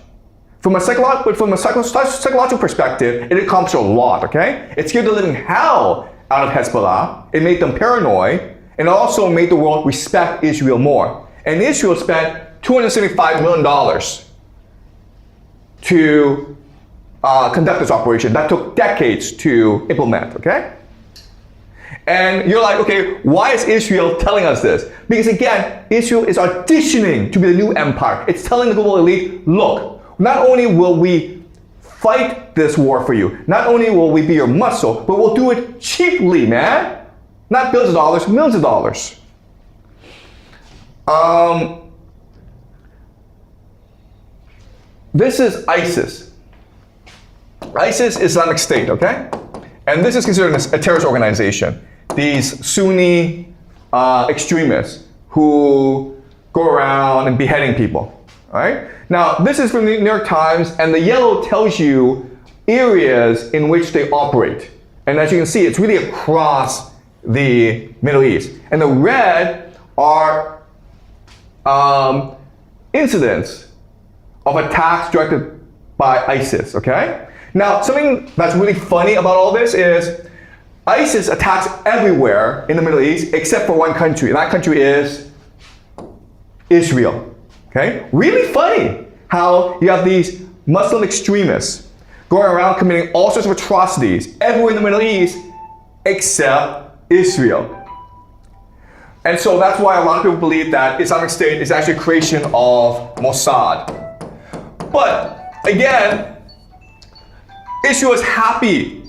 From a psychological perspective, it accomplished a lot, okay? It scared the living hell out of Hezbollah. It made them paranoid, and it also made the world respect Israel more. And Israel spent $275 million to conduct this operation. That took decades to implement, okay? And you're like, okay, why is Israel telling us this? Because again, Israel is auditioning to be the new empire. It's telling the global elite, look, not only will we fight this war for you, not only will we be your muscle, but we'll do it cheaply, man. Not billions of dollars, millions of dollars. This is ISIS. ISIS is Islamic State, okay? And this is considered a terrorist organization. These Sunni extremists who go around and beheading people, all right? Now, this is from the New York Times, and the yellow tells you areas in which they operate. And as you can see, it's really across the Middle East. And the red are incidents of attacks directed by ISIS, okay? Now, something that's really funny about all this is ISIS attacks everywhere in the Middle East except for one country, and that country is Israel, okay? Really funny how you have these Muslim extremists going around committing all sorts of atrocities everywhere in the Middle East except Israel. And so that's why a lot of people believe that Islamic State is actually a creation of Mossad. But again, Israel is happy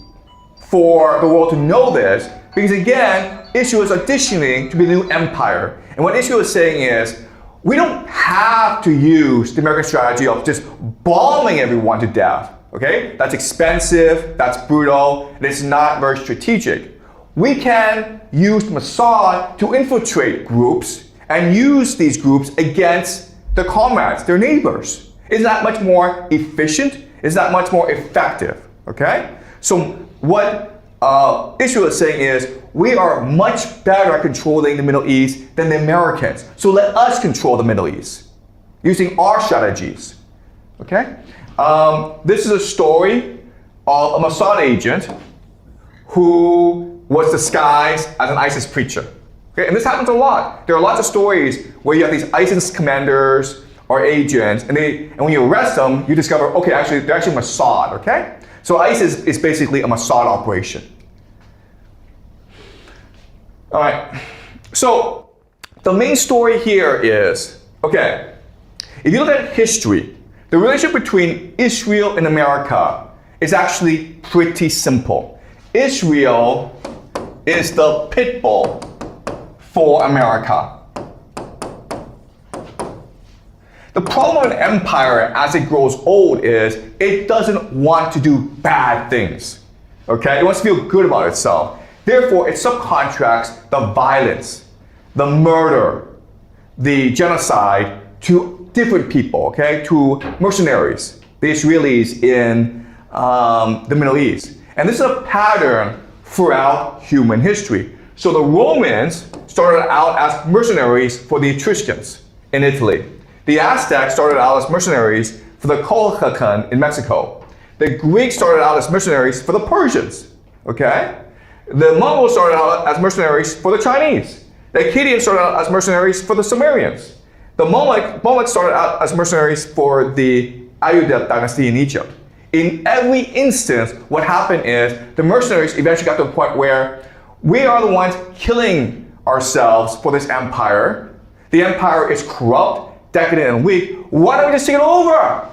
for the world to know this because again, Israel is auditioning to be the new empire. And what Israel is saying is, we don't have to use the American strategy of just bombing everyone to death. Okay? That's expensive, that's brutal, and it's not very strategic. We can use Mossad to infiltrate groups and use these groups against their comrades, their neighbors. Is that much more efficient? Is that much more effective? Okay? So what Israel is saying is, we are much better at controlling the Middle East than the Americans. So let us control the Middle East using our strategies. Okay? This is a story of a Mossad agent who was disguised as an ISIS preacher. Okay? And this happens a lot. There are lots of stories where you have these ISIS commanders or agents, and when you arrest them, you discover, okay, actually, they're actually Mossad, okay? So ISIS is basically a Mossad operation. All right, so the main story here is, okay, if you look at history, the relationship between Israel and America is actually pretty simple. Israel is the pit bull for America. The problem with an empire as it grows old is it doesn't want to do bad things. Okay? It wants to feel good about itself. Therefore, it subcontracts the violence, the murder, the genocide to different people, okay? To mercenaries, the Israelis in the Middle East. And this is a pattern throughout human history. So the Romans started out as mercenaries for the Etruscans in Italy. The Aztecs started out as mercenaries for the Colchican in Mexico. The Greeks started out as mercenaries for the Persians, okay? The Mongols started out as mercenaries for the Chinese. The Akkadians started out as mercenaries for the Sumerians. The Mamluks started out as mercenaries for the Ayyubid dynasty in Egypt. In every instance, what happened is the mercenaries eventually got to a point where we are the ones killing ourselves for this empire. The empire is corrupt, decadent, and weak. Why don't we just take it over?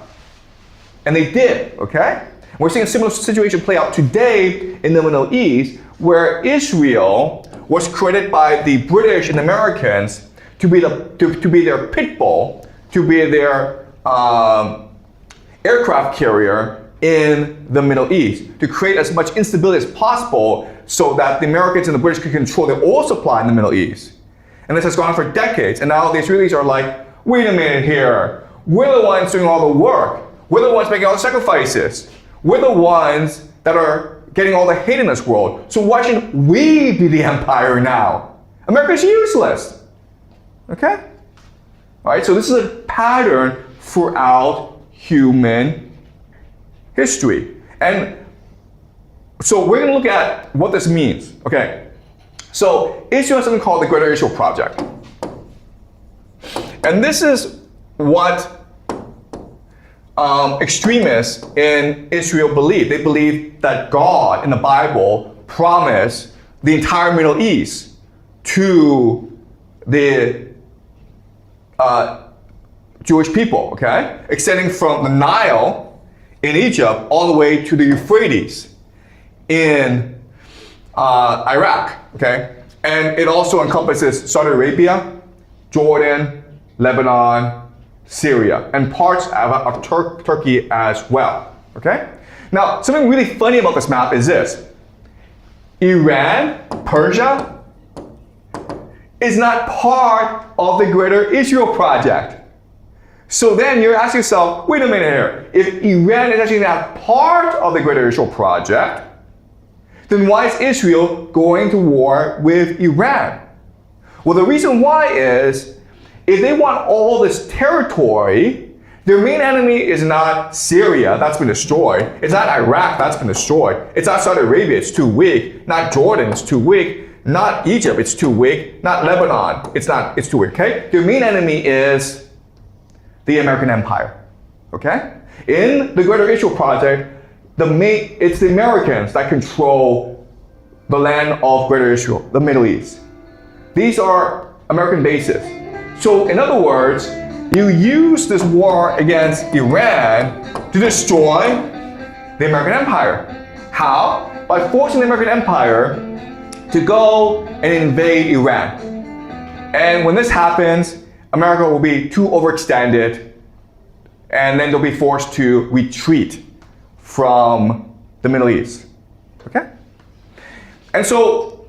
And they did, okay? We're seeing a similar situation play out today in the Middle East, where Israel was created by the British and Americans to be their pit bull, to be their aircraft carrier in the Middle East, to create as much instability as possible so that the Americans and the British could control the oil supply in the Middle East. And this has gone on for decades, and now the Israelis are like, wait a minute here, we're the ones doing all the work, we're the ones making all the sacrifices, we're the ones that are getting all the hate in this world, so why shouldn't we be the empire now? America's useless. Okay? All right, so this is a pattern throughout human history. And so we're going to look at what this means. Okay, so Israel has something called the Greater Israel Project. And this is what extremists in Israel believe. They believe that God in the Bible promised the entire Middle East to the Jewish people, okay? Extending from the Nile in Egypt all the way to the Euphrates in Iraq, okay? And it also encompasses Saudi Arabia, Jordan, Lebanon, Syria, and parts of Turkey as well, okay? Now, something really funny about this map is this. Iran, Persia, is not part of the Greater Israel Project. So then you're asking yourself, wait a minute here, if Iran is actually not part of the Greater Israel Project, then why is Israel going to war with Iran? Well, the reason why is, if they want all this territory, their main enemy is not Syria, that's been destroyed. It's not Iraq, that's been destroyed. It's not Saudi Arabia, it's too weak. Not Jordan, it's too weak. Not Egypt, it's too weak. Not Lebanon, it's too weak, okay? Their main enemy is the American Empire, okay? In the Greater Israel Project, it's the Americans that control the land of Greater Israel, the Middle East. These are American bases. So in other words, you use this war against Iran to destroy the American Empire. How? By forcing the American Empire to go and invade Iran. And when this happens, America will be too overextended, and then they'll be forced to retreat from the Middle East. Okay? And so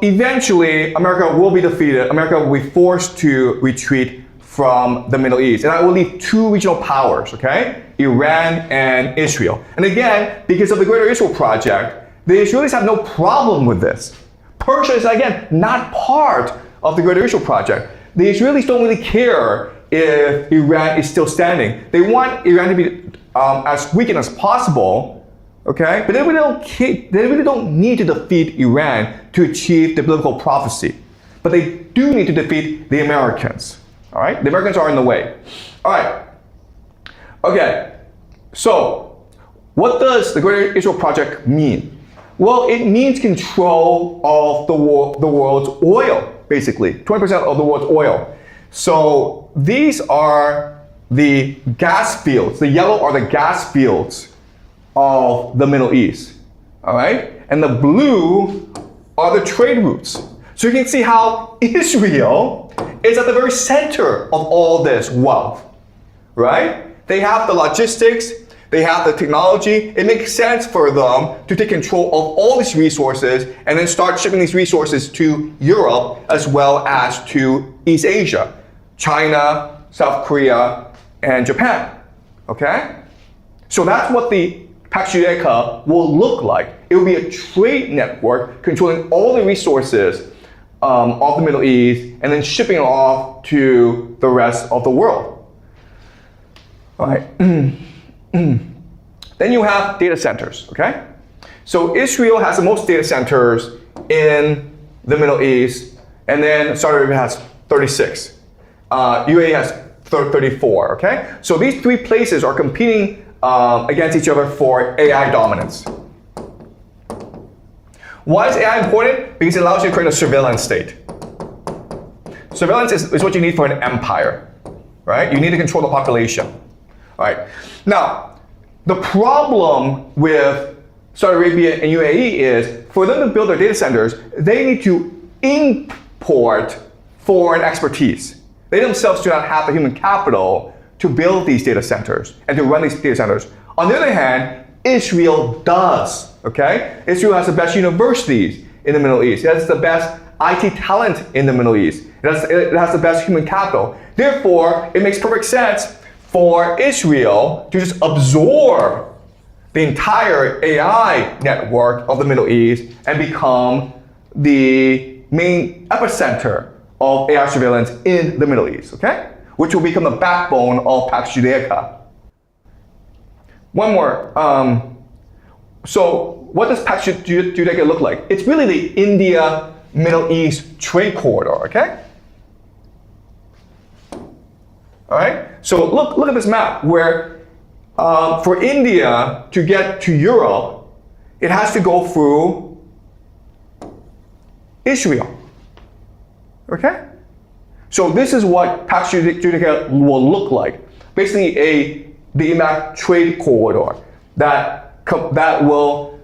eventually America will be defeated. America will be forced to retreat from the Middle East. And that will leave two regional powers, okay? Iran and Israel. And again, because of the Greater Israel Project, the Israelis have no problem with this. Persia is, again, not part of the Greater Israel Project. The Israelis don't really care if Iran is still standing. They want Iran to be as weakened as possible, okay? But they really don't need to defeat Iran to achieve the biblical prophecy. But they do need to defeat the Americans, all right? The Americans are in the way. All right. Okay, so what does the Greater Israel Project mean? Well, it means control of the world's oil, basically, 20% of the world's oil. So these are the gas fields. The yellow are the gas fields of the Middle East, all right? And the blue are the trade routes. So you can see how Israel is at the very center of all this wealth, right? They have the logistics, they have the technology. It makes sense for them to take control of all these resources and then start shipping these resources to Europe as well as to East Asia, China, South Korea, and Japan, okay? So that's what the Pax Judaica will look like. It will be a trade network controlling all the resources of the Middle East and then shipping it off to the rest of the world. All right. Then you have data centers, okay? So Israel has the most data centers in the Middle East, and then Saudi Arabia has 36. UAE has 34, okay? So these three places are competing against each other for AI dominance. Why is AI important? Because it allows you to create a surveillance state. Surveillance is what you need for an empire, right? You need to control the population. All right. Now, the problem with Saudi Arabia and UAE is for them to build their data centers, they need to import foreign expertise. They themselves do not have the human capital to build these data centers and to run these data centers. On the other hand, Israel does, okay? Israel has the best universities in the Middle East. It has the best IT talent in the Middle East. It has the best human capital. Therefore, it makes perfect sense for Israel to just absorb the entire AI network of the Middle East and become the main epicenter of AI surveillance in the Middle East, okay? Which will become the backbone of Pax Judaica. One more. So what does Pax Judaica look like? It's really the India-Middle East trade corridor, okay? All right, so look at this map where for India to get to Europe, it has to go through Israel, okay? So this is what Pax Judaica will look like. Basically the IMAC trade corridor that will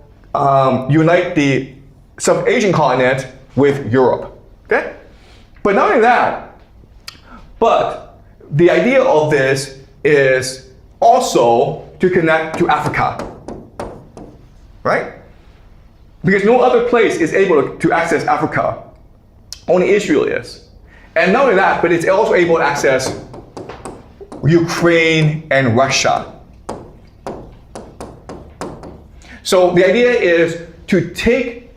unite the South Asian continent with Europe, okay? But not only that, but the idea of this is also to connect to Africa, right? Because no other place is able to access Africa. Only Israel is. And not only that, but it's also able to access Ukraine and Russia. So the idea is to take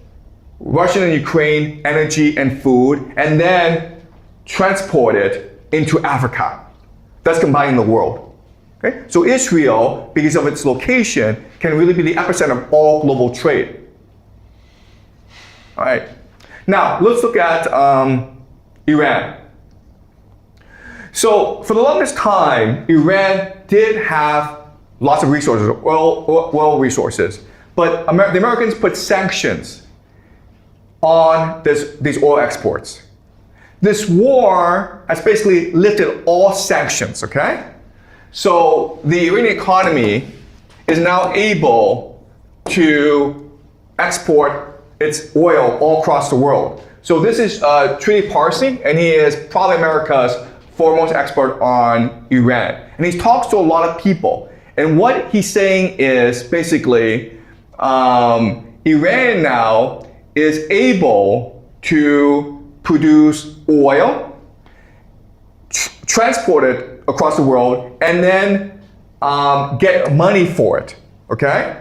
Russian and Ukraine energy and food and then transport it into Africa. That's combining the world. Okay? So Israel, because of its location, can really be the epicenter of all global trade. All right. Now, let's look at Iran. So for the longest time, Iran did have lots of resources, oil resources, but the Americans put sanctions on these oil exports. This war has basically lifted all sanctions, okay? So the Iranian economy is now able to export its oil all across the world. So this is Trini Parsi, and he is probably America's foremost expert on Iran. And he talks to a lot of people. And what he's saying is basically Iran now is able to produce oil, transport it across the world, and then get money for it, okay?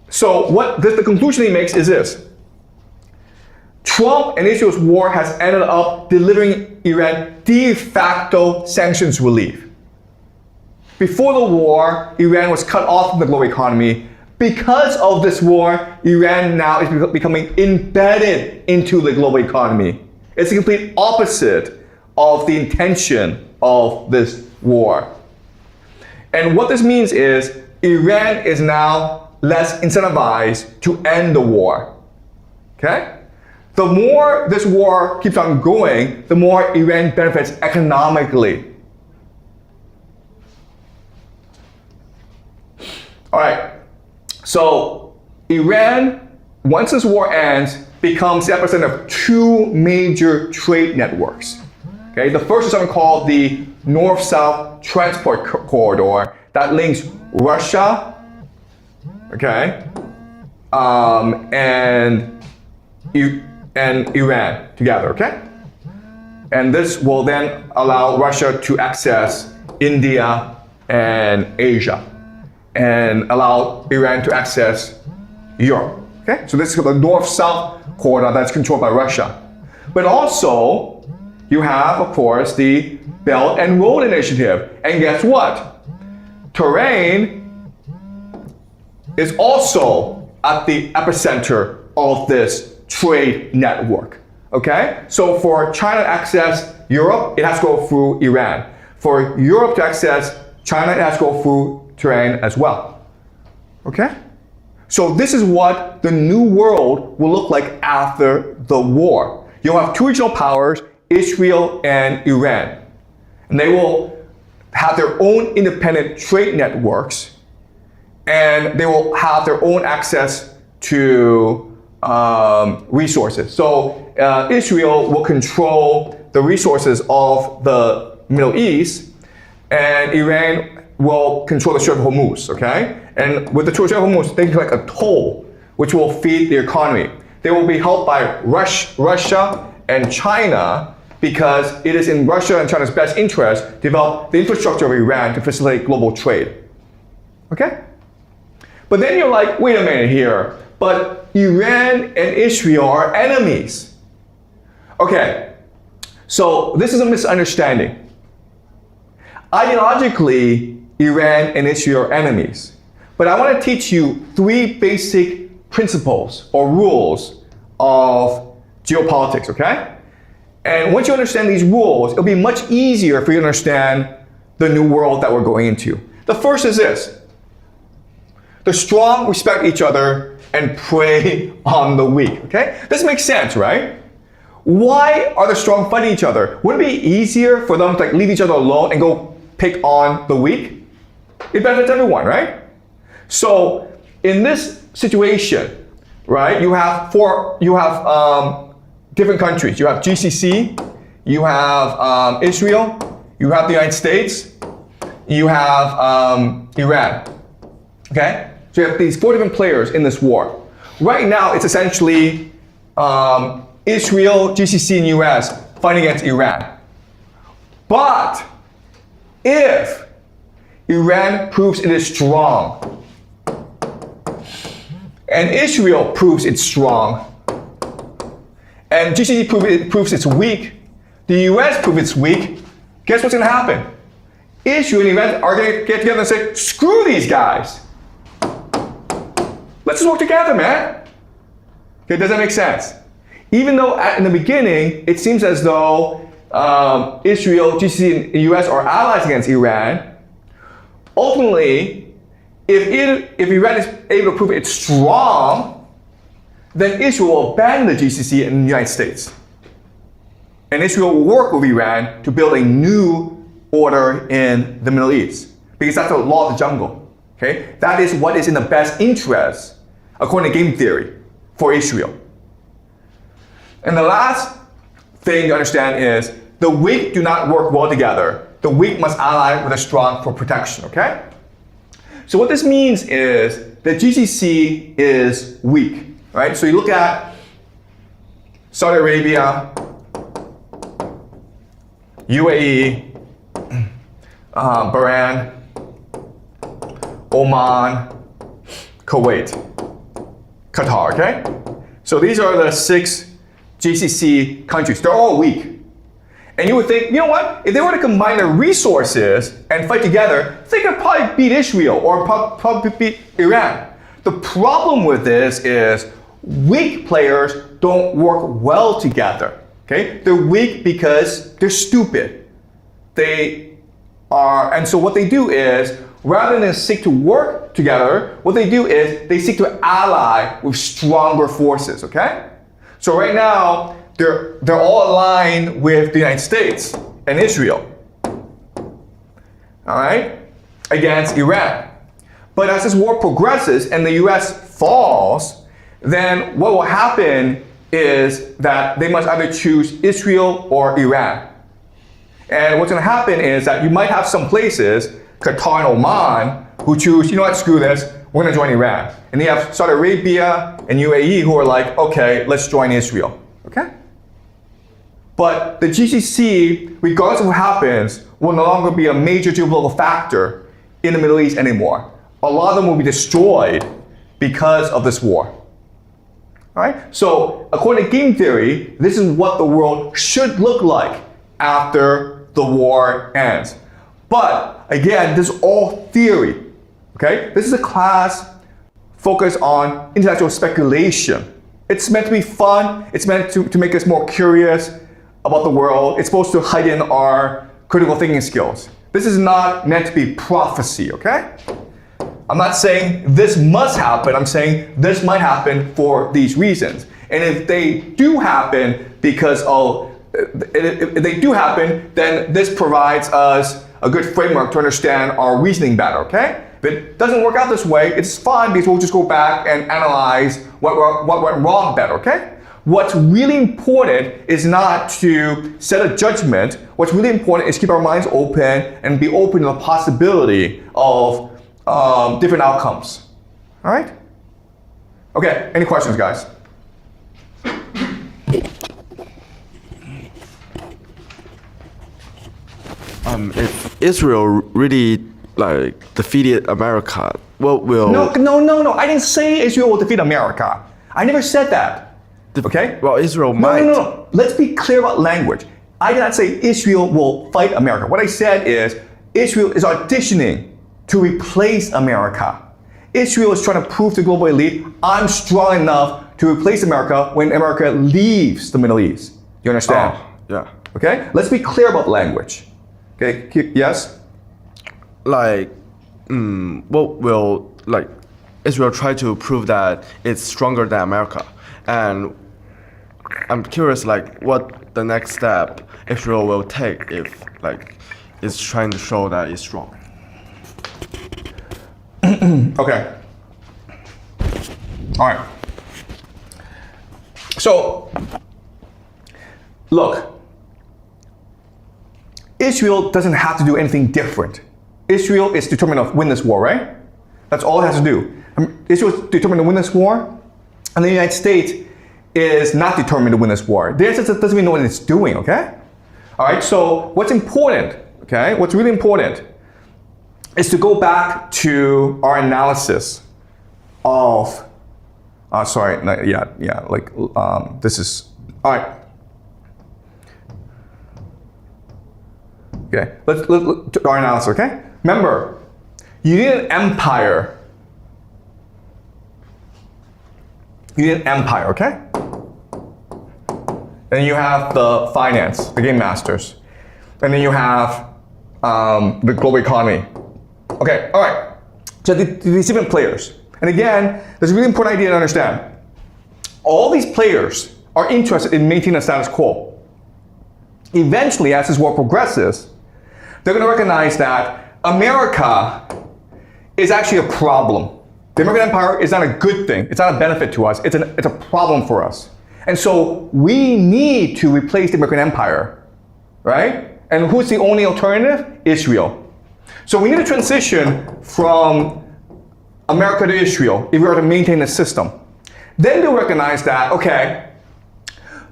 So what the conclusion he makes is this. Trump and Israel's war has ended up delivering Iran de facto sanctions relief. Before the war, Iran was cut off from the global economy. Because of this war, Iran now is becoming embedded into the global economy. It's the complete opposite of the intention of this war. And what this means is Iran is now less incentivized to end the war. Okay? The more this war keeps on going, the more Iran benefits economically. All right, so Iran, once this war ends, becomes the epicenter of two major trade networks. Okay, the first is something called the North-South Transport Corridor that links Russia, okay, and Iran together, okay? And this will then allow Russia to access India and Asia, and allow Iran to access Europe, okay? So this is the North-South corridor that's controlled by Russia. But also, you have, of course, the Belt and Road Initiative. And guess what? Terrain is also at the epicenter of this trade network, okay? So for China to access Europe, it has to go through Iran. For Europe to access China, it has to go through Terrain as well, okay? So this is what the new world will look like after the war. You'll have two regional powers, Israel and Iran. And they will have their own independent trade networks, and they will have their own access to resources. So Israel will control the resources of the Middle East, and Iran will control the Strait of Hormuz, okay? And with the Strait of Hormuz, they collect a toll, which will feed the economy. They will be helped by Russia and China, because it is in Russia and China's best interest to develop the infrastructure of Iran to facilitate global trade, okay? But then you're like, wait a minute here, but Iran and Israel are enemies. Okay, so this is a misunderstanding. Ideologically, Iran and Israel are enemies. But I want to teach you three basic principles or rules of geopolitics, okay? And once you understand these rules, it'll be much easier for you to understand the new world that we're going into. The first is this. The strong respect each other and prey on the weak, okay? This makes sense, right? Why are the strong fighting each other? Wouldn't it be easier for them to leave each other alone and go pick on the weak? It benefits everyone, right? So in this situation, right, you have different countries. You have GCC, you have Israel, you have the United States, you have Iran, okay? So you have these four different players in this war. Right now, it's essentially Israel, GCC, and US fighting against Iran. But if Iran proves it is strong, and Israel proves it's strong, and GCC proves it's weak, the US proves it's weak, guess what's going to happen? Israel and Iran are going to get together and say, screw these guys. Let's just work together, man. Okay, does that make sense? Even though in the beginning, it seems as though Israel, GCC, and the US are allies against Iran, ultimately, if Iran is able to prove it's strong, then Israel will abandon the GCC and the United States. And Israel will work with Iran to build a new order in the Middle East. Because that's the law of the jungle. Okay? That is what is in the best interest, according to game theory, for Israel. And the last thing to understand is the weak do not work well together, the weak must ally with the strong for protection, okay? So what this means is that GCC is weak, right? So you look at Saudi Arabia, UAE, Bahrain, Oman, Kuwait, Qatar, okay? So these are the 6 GCC countries. They're all weak. And you would think, you know what? If they were to combine their resources and fight together, they could probably beat Israel or probably beat Iran. The problem with this is weak players don't work well together. Okay? They're weak because they're stupid. And so what they do is, rather than seek to work together, what they do is they seek to ally with stronger forces, okay? So right now, they're all aligned with the United States and Israel, all right, against Iran. But as this war progresses and the US falls, then what will happen is that they must either choose Israel or Iran. And what's going to happen is that you might have some places, Qatar and Oman, who choose, you know what, screw this, we're going to join Iran. And you have Saudi Arabia and UAE who are like, okay, let's join Israel, okay? But the GCC, regardless of what happens, will no longer be a major geopolitical factor in the Middle East anymore. A lot of them will be destroyed because of this war. All right? So according to game theory, this is what the world should look like after the war ends. But again, this is all theory. Okay? This is a class focused on intellectual speculation. It's meant to be fun. It's meant to make us more curious about the world. It's supposed to heighten our critical thinking skills. This is not meant to be prophecy, okay? I'm not saying this must happen. I'm saying this might happen for these reasons. And if they do happen if they do happen, then this provides us a good framework to understand our reasoning better, okay? If it doesn't work out this way, it's fine because we'll just go back and analyze what went wrong better, okay? What's really important is not to set a judgment. What's really important is keep our minds open and be open to the possibility of different outcomes. All right? Okay, any questions, guys? If Israel really defeated America, what will... No. I didn't say Israel will defeat America. I never said that. Okay? Well, Israel might. No. Let's be clear about language. I did not say Israel will fight America. What I said is Israel is auditioning to replace America. Israel is trying to prove to the global elite, I'm strong enough to replace America when America leaves the Middle East. You understand? Oh, yeah. Okay? Let's be clear about language. Okay? Yes? What will Israel try to prove that it's stronger than America? And I'm curious, what the next step Israel will take if, it's trying to show that it's strong. Okay. All right. So, look, Israel doesn't have to do anything different. Israel is determined to win this war, right? That's all it has to do. Israel is determined to win this war, and the United States is not determined to win this war. The United States doesn't even know what it's doing, okay? All right, so what's important, okay? What's really important is to go back to our analysis of, this is, all right. Okay, let's to our analysis, okay? Remember, you need an empire. You need an empire, okay? Then you have the finance, the game masters. And then you have the global economy. Okay, all right. So these different players. And again, there's a really important idea to understand. All these players are interested in maintaining a status quo. Eventually, as this war progresses, they're going to recognize that America is actually a problem. The American empire is not a good thing. It's not a benefit to us. It's a problem for us. And so we need to replace the American empire, right? And who's the only alternative? Israel. So we need to transition from America to Israel if we are to maintain the system. Then they recognize that, okay,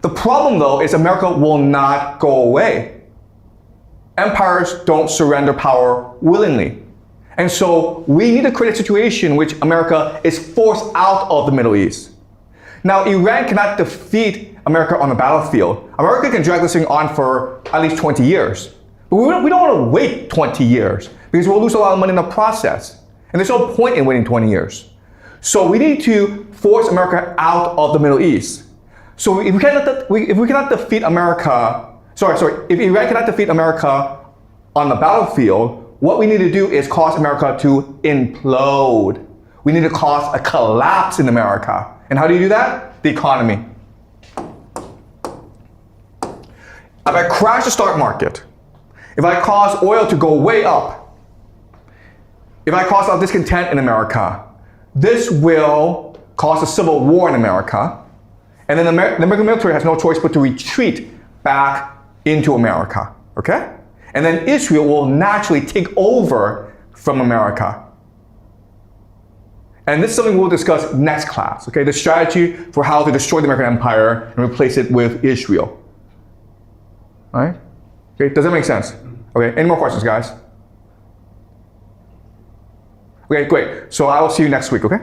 the problem though is America will not go away. Empires don't surrender power willingly. And so we need to create a situation in which America is forced out of the Middle East. Now, Iran cannot defeat America on the battlefield. America can drag this thing on for at least 20 years. But we don't want to wait 20 years because we'll lose a lot of money in the process. And there's no point in waiting 20 years. So we need to force America out of the Middle East. So if we cannot defeat America, if Iran cannot defeat America on the battlefield, what we need to do is cause America to implode. We need to cause a collapse in America. And how do you do that? The economy. If I crash the stock market, if I cause oil to go way up, if I cause a lot of discontent in America, this will cause a civil war in America. And then the American military has no choice but to retreat back into America, okay? And then Israel will naturally take over from America. And this is something we'll discuss next class, okay? The strategy for how to destroy the American empire and replace it with Israel. All right? Okay, does that make sense? Okay, any more questions, guys? Okay, great. So I will see you next week, okay?